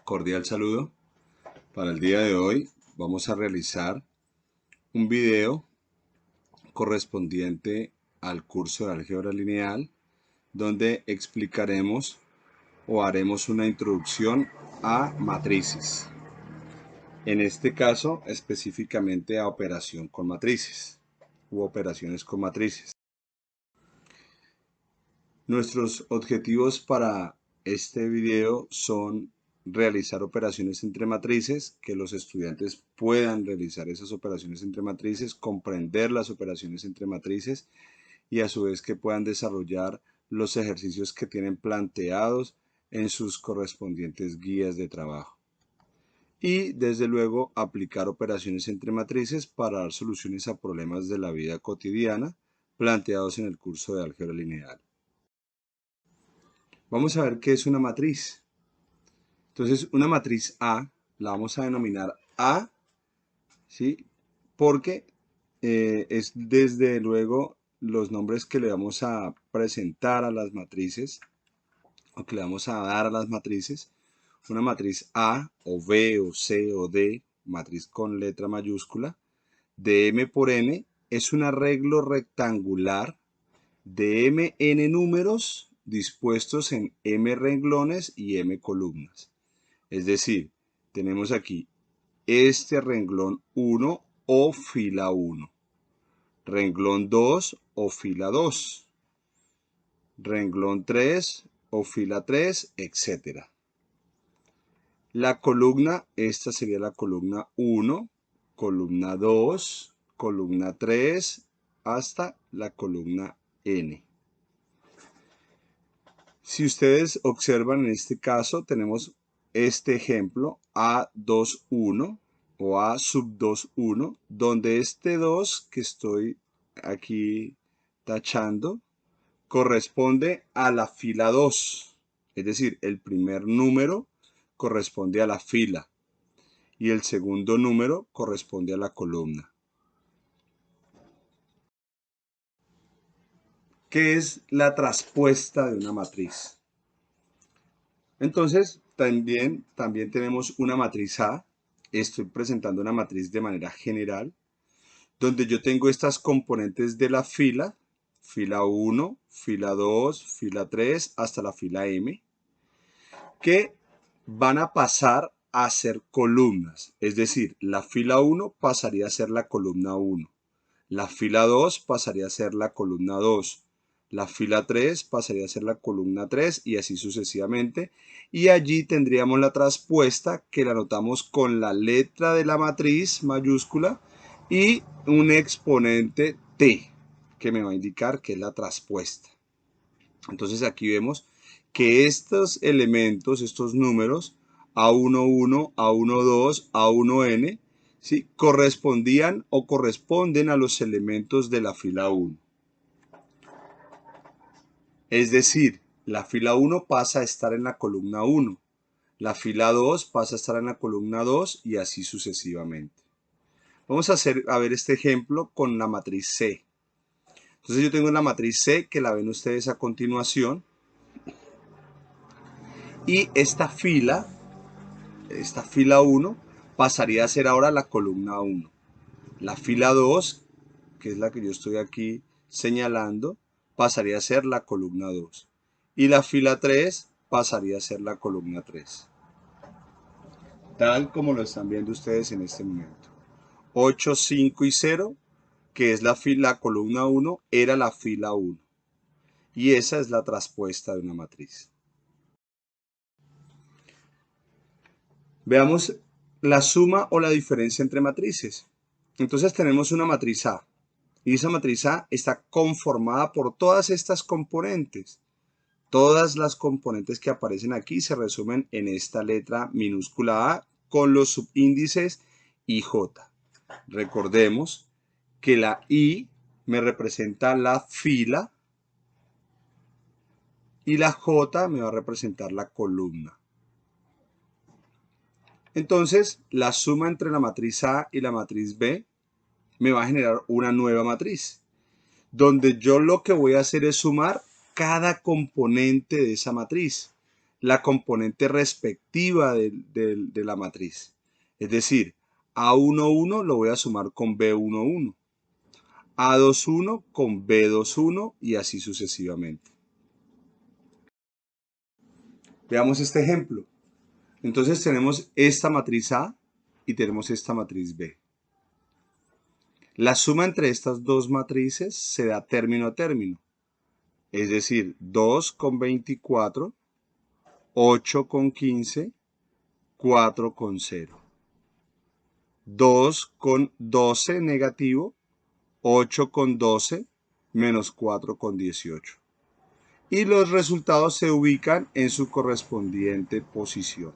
Cordial saludo. Para el día de hoy vamos a realizar un video correspondiente al curso de álgebra lineal, donde explicaremos o haremos una introducción a matrices. En este caso, específicamente a operación con matrices u operaciones con matrices. Nuestros objetivos para este video son realizar operaciones entre matrices, que los estudiantes puedan realizar esas operaciones entre matrices, comprender las operaciones entre matrices y a su vez que puedan desarrollar los ejercicios que tienen planteados en sus correspondientes guías de trabajo. Y desde luego aplicar operaciones entre matrices para dar soluciones a problemas de la vida cotidiana planteados en el curso de álgebra lineal. Vamos a ver qué es una matriz. Entonces, una matriz A la vamos a denominar A, ¿sí? Porque es desde luego los nombres que le vamos a presentar a las matrices o que le vamos a dar a las matrices. Una matriz A o B o C o D, matriz con letra mayúscula, de M por N, es un arreglo rectangular de Mn números dispuestos en M renglones y M columnas. Es decir, tenemos aquí este renglón 1 o fila 1, renglón 2 o fila 2, renglón 3 o fila 3, etc. La columna, esta sería la columna 1, columna 2, columna 3, hasta la columna N. Si ustedes observan en este caso, tenemos este ejemplo A21 o A sub 21, donde este 2 que estoy aquí tachando corresponde a la fila 2. Es decir, el primer número corresponde a la fila y el segundo número corresponde a la columna. ¿Qué es la traspuesta de una matriz? Entonces, también tenemos una matriz A. Estoy presentando una matriz de manera general, donde yo tengo estas componentes de la fila 1, fila 2, fila 3, hasta la fila M, que van a pasar a ser columnas. Es decir, la fila 1 pasaría a ser la columna 1, la fila 2 pasaría a ser la columna 2, la fila 3 pasaría a ser la columna 3 y así sucesivamente. Y allí tendríamos la traspuesta que la anotamos con la letra de la matriz mayúscula y un exponente T que me va a indicar que es la traspuesta. Entonces aquí vemos que estos elementos, estos números A11, A12, A1n, ¿sí?, correspondían o corresponden a los elementos de la fila 1. Es decir, la fila 1 pasa a estar en la columna 1, la fila 2 pasa a estar en la columna 2 y así sucesivamente. Vamos a ver este ejemplo con la matriz C. Entonces yo tengo la matriz C que la ven ustedes a continuación y esta fila 1 pasaría a ser ahora la columna 1. La fila 2, que es la que yo estoy aquí señalando, pasaría a ser la columna 2. Y la fila 3 pasaría a ser la columna 3. Tal como lo están viendo ustedes en este momento. 8, 5 y 0, que es la columna 1, era la fila 1. Y esa es la traspuesta de una matriz. Veamos la suma o la diferencia entre matrices. Entonces tenemos una matriz A. Y esa matriz A está conformada por todas estas componentes. Todas las componentes que aparecen aquí se resumen en esta letra minúscula A con los subíndices IJ. Recordemos que la I me representa la fila y la J me va a representar la columna. Entonces, la suma entre la matriz A y la matriz B me va a generar una nueva matriz, donde yo lo que voy a hacer es sumar cada componente de esa matriz. la componente respectiva de la matriz. Es decir, A11 lo voy a sumar con B11, A21 con B21 y así sucesivamente. Veamos este ejemplo. Entonces tenemos esta matriz A y tenemos esta matriz B. La suma entre estas dos matrices se da término a término. Es decir, 2 con 24, 8 con 15, 4 con 0. 2 con 12 negativo, 8 con 12, menos 4 con 18. Y los resultados se ubican en su correspondiente posición.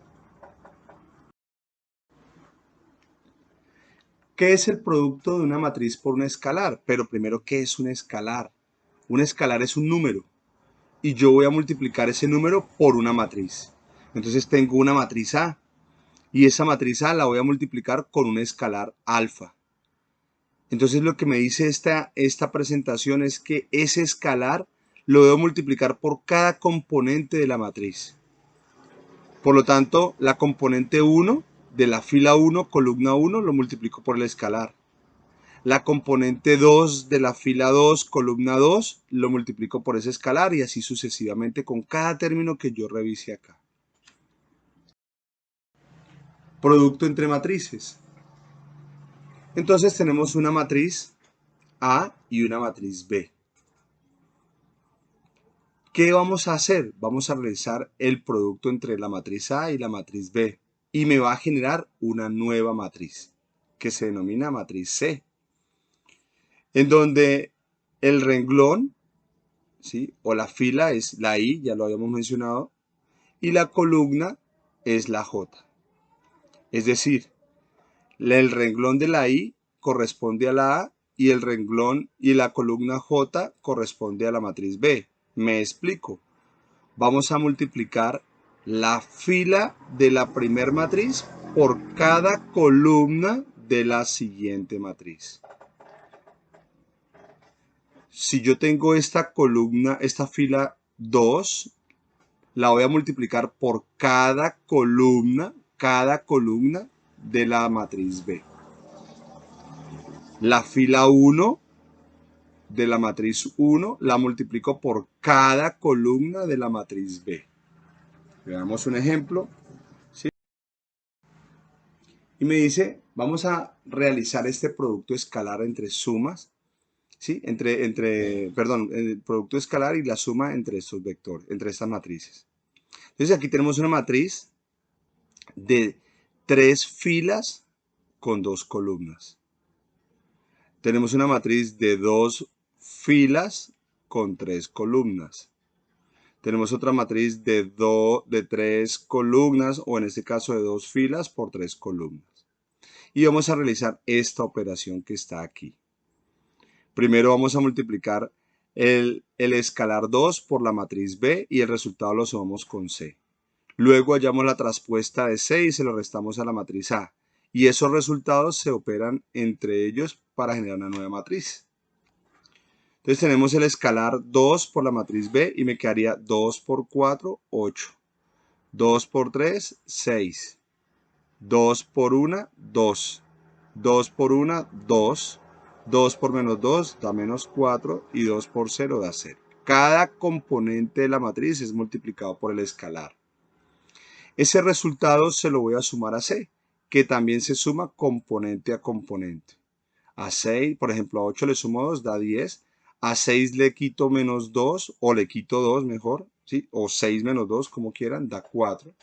¿Qué es el producto de una matriz por un escalar? Pero primero, ¿qué es un escalar? Un escalar es un número y yo voy a multiplicar ese número por una matriz. Entonces tengo una matriz A y esa matriz A la voy a multiplicar con un escalar alfa. Entonces lo que me dice esta presentación es que ese escalar lo debo multiplicar por cada componente de la matriz. Por lo tanto, la componente 1 de la fila 1, columna 1, lo multiplico por el escalar. La componente 2 de la fila 2, columna 2, lo multiplico por ese escalar y así sucesivamente con cada término que yo revise acá. Producto entre matrices. Entonces tenemos una matriz A y una matriz B. ¿Qué vamos a hacer? Vamos a realizar el producto entre la matriz A y la matriz B y me va a generar una nueva matriz que se denomina matriz C, en donde el renglón, ¿sí?, o la fila es la I, ya lo habíamos mencionado, y la columna es la J. Es decir, el renglón de la I corresponde a la A y el renglón y la columna J corresponde a la matriz B. Me explico. Vamos a multiplicar la fila de la primera matriz por cada columna de la siguiente matriz. Si yo tengo esta columna, esta fila 2, la voy a multiplicar por cada columna de la matriz B. La fila 1 de la matriz 1 la multiplico por cada columna de la matriz B. Veamos un ejemplo. ¿Sí? Y me dice, vamos a realizar este producto escalar entre sumas, ¿sí? Perdón, el producto escalar y la suma entre estos vectores, entre estas matrices. Entonces aquí tenemos una matriz de 3 filas con 2 columnas. Tenemos una matriz de 2 filas con 3 columnas. Tenemos otra matriz de 3 columnas, o en este caso de 2 filas por 3 columnas. Y vamos a realizar esta operación que está aquí. Primero vamos a multiplicar el escalar 2 por la matriz B y el resultado lo sumamos con C. Luego hallamos la traspuesta de C y se lo restamos a la matriz A. Y esos resultados se operan entre ellos para generar una nueva matriz. Entonces tenemos el escalar 2 por la matriz B y me quedaría 2 por 4, 8. 2 por 3, 6. 2 por 1, 2. 2 por 1, 2. 2 por menos 2 da menos 4 y 2 por 0 da 0. Cada componente de la matriz es multiplicado por el escalar. Ese resultado se lo voy a sumar a C, que también se suma componente a componente. A 6, por ejemplo, a 8 le sumo 2, da 10. A 6 le quito menos 2, o le quito 2 mejor, ¿sí? O 6 menos 2, como quieran, da 4.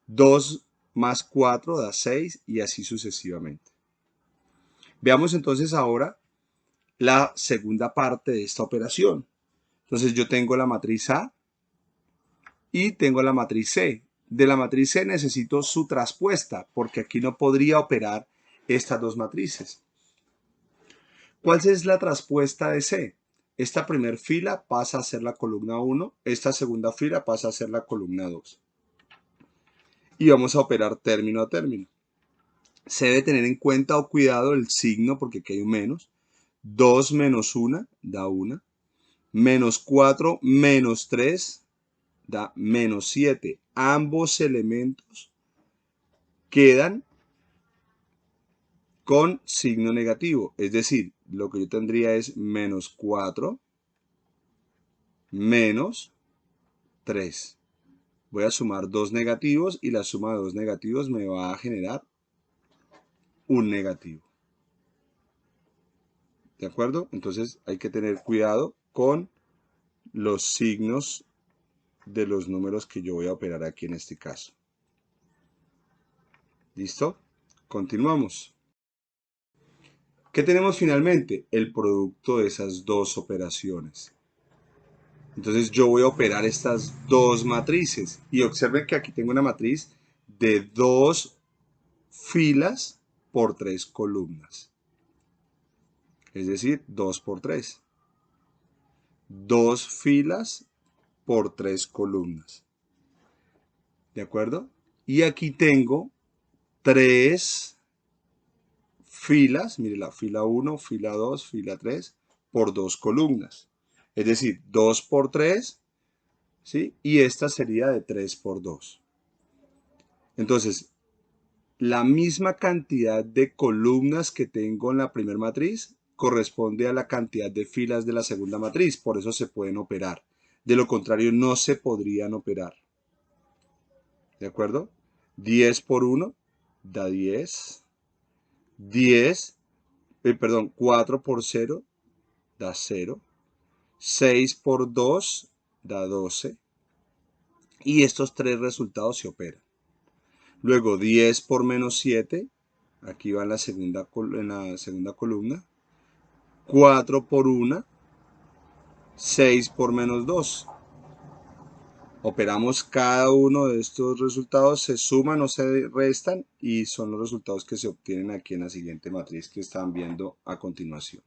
2 más 4 da 6 y así sucesivamente. Veamos entonces ahora la segunda parte de esta operación. Entonces yo tengo la matriz A y tengo la matriz C. De la matriz C necesito su traspuesta porque aquí no podría operar estas dos matrices. ¿Cuál es la traspuesta de C? Esta primera fila pasa a ser la columna 1, esta segunda fila pasa a ser la columna 2. Y vamos a operar término a término. Se debe tener en cuenta o cuidado el signo porque aquí hay un menos. 2 menos 1 da 1. Menos 4 menos 3 da menos 7. Ambos elementos quedan con signo negativo. Es decir, lo que yo tendría es menos 4 menos 3. Voy a sumar dos negativos y la suma de dos negativos me va a generar un negativo. ¿De acuerdo? Entonces hay que tener cuidado con los signos de los números que yo voy a operar aquí en este caso. ¿Listo? Continuamos. ¿Qué tenemos finalmente? El producto de esas dos operaciones. Entonces yo voy a operar estas dos matrices. Y observen que aquí tengo una matriz de 2 filas por 3 columnas. Es decir, 2 por 3. 2 filas por 3 columnas. ¿De acuerdo? Y aquí tengo 3 filas, mire la fila 1, fila 2, fila 3, por 2 columnas. Es decir, 2 por 3, ¿sí? Y esta sería de 3 por 2. Entonces, la misma cantidad de columnas que tengo en la primera matriz corresponde a la cantidad de filas de la segunda matriz, por eso se pueden operar. De lo contrario, no se podrían operar. ¿De acuerdo? 10 por 1 da 10. 4 por 0 da 0. 6 por 2 da 12. Y estos tres resultados se operan. Luego 10 por menos 7, aquí va en la segunda columna. 4 por 1, 6 por menos 2. Operamos cada uno de estos resultados, se suman o se restan y son los resultados que se obtienen aquí en la siguiente matriz que están viendo a continuación.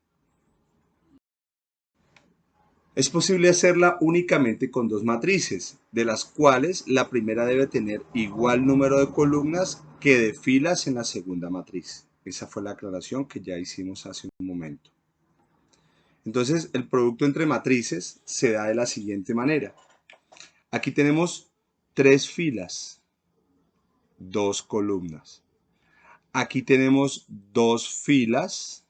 Es posible hacerla únicamente con dos matrices, de las cuales la primera debe tener igual número de columnas que de filas en la segunda matriz. Esa fue la aclaración que ya hicimos hace un momento. Entonces, el producto entre matrices se da de la siguiente manera. Aquí tenemos 3 filas, 2 columnas. Aquí tenemos 2 filas,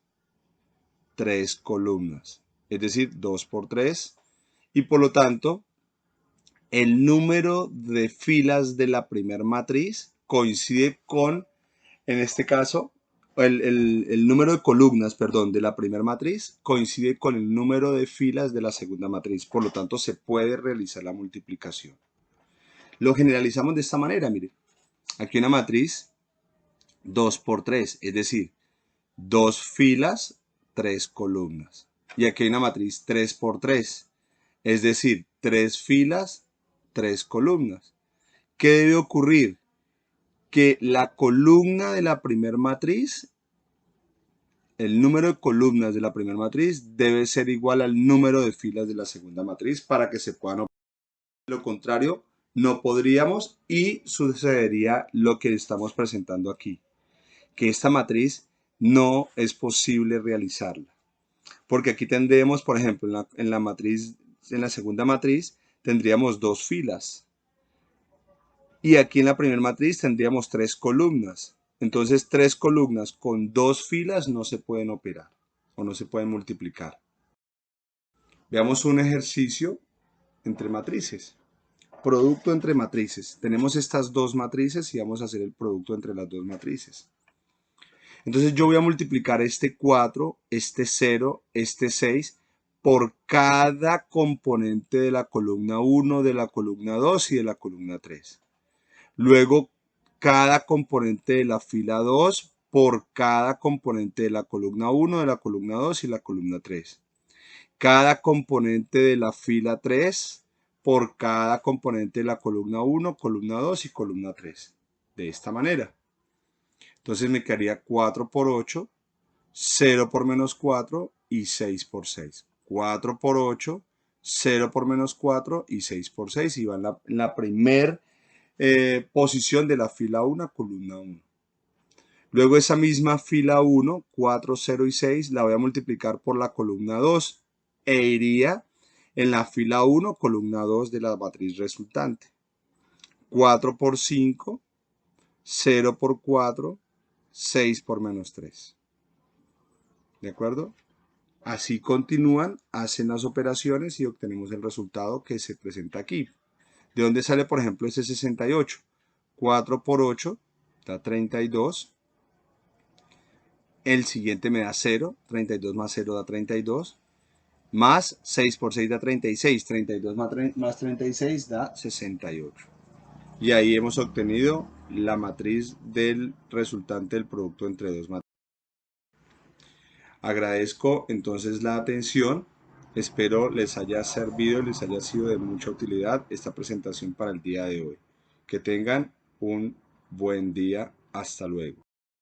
3 columnas. Es decir, 2 por 3. Y por lo tanto, el número de filas de la primera matriz coincide con, en este caso, el número de columnas, perdón, de la primera matriz coincide con el número de filas de la segunda matriz. Por lo tanto, se puede realizar la multiplicación. Lo generalizamos de esta manera, mire. Aquí una matriz 2 por 3, es decir, 2 filas, 3 columnas. Y aquí hay una matriz 3 por 3, es decir, 3 filas, 3 columnas. ¿Qué debe ocurrir? Que la columna de la primera matriz, el número de columnas de la primera matriz debe ser igual al número de filas de la segunda matriz para que se puedan operar. De lo contrario, no podríamos y sucedería lo que estamos presentando aquí, que esta matriz no es posible realizarla. Porque aquí tendríamos, por ejemplo, en la segunda matriz, tendríamos 2 filas. Y aquí en la primera matriz tendríamos 3 columnas. Entonces 3 columnas con 2 filas no se pueden operar o no se pueden multiplicar. Veamos un ejercicio entre matrices. Producto entre matrices. Tenemos estas dos matrices y vamos a hacer el producto entre las dos matrices. Entonces yo voy a multiplicar este 4, este 0, este 6 por cada componente de la columna 1, de la columna 2 y de la columna 3. Luego cada componente de la fila 2 por cada componente de la columna 1, de la columna 2 y la columna 3. Cada componente de la fila 3 por cada componente de la columna 1, columna 2 y columna 3. De esta manera. Entonces me quedaría 4 por 8, 0 por menos 4 y 6 por 6. 4 por 8, 0 por menos 4 y 6 por 6. Y va en la primera posición de la fila 1, columna 1. Luego esa misma fila 1, 4, 0 y 6, la voy a multiplicar por la columna 2 e iría en la fila 1, columna 2 de la matriz resultante. 4 por 5, 0 por 4, 6 por menos 3. ¿De acuerdo? Así continúan, hacen las operaciones y obtenemos el resultado que se presenta aquí. ¿De dónde sale, por ejemplo, ese 68? 4 por 8 da 32. El siguiente me da 0. 32 más 0 da 32. Más 6 por 6 da 36. 32 más 36 da 68. Y ahí hemos obtenido la matriz del resultante del producto entre dos matrices. Agradezco entonces la atención. Espero les haya servido, les haya sido de mucha utilidad esta presentación para el día de hoy. Que tengan un buen día. Hasta luego.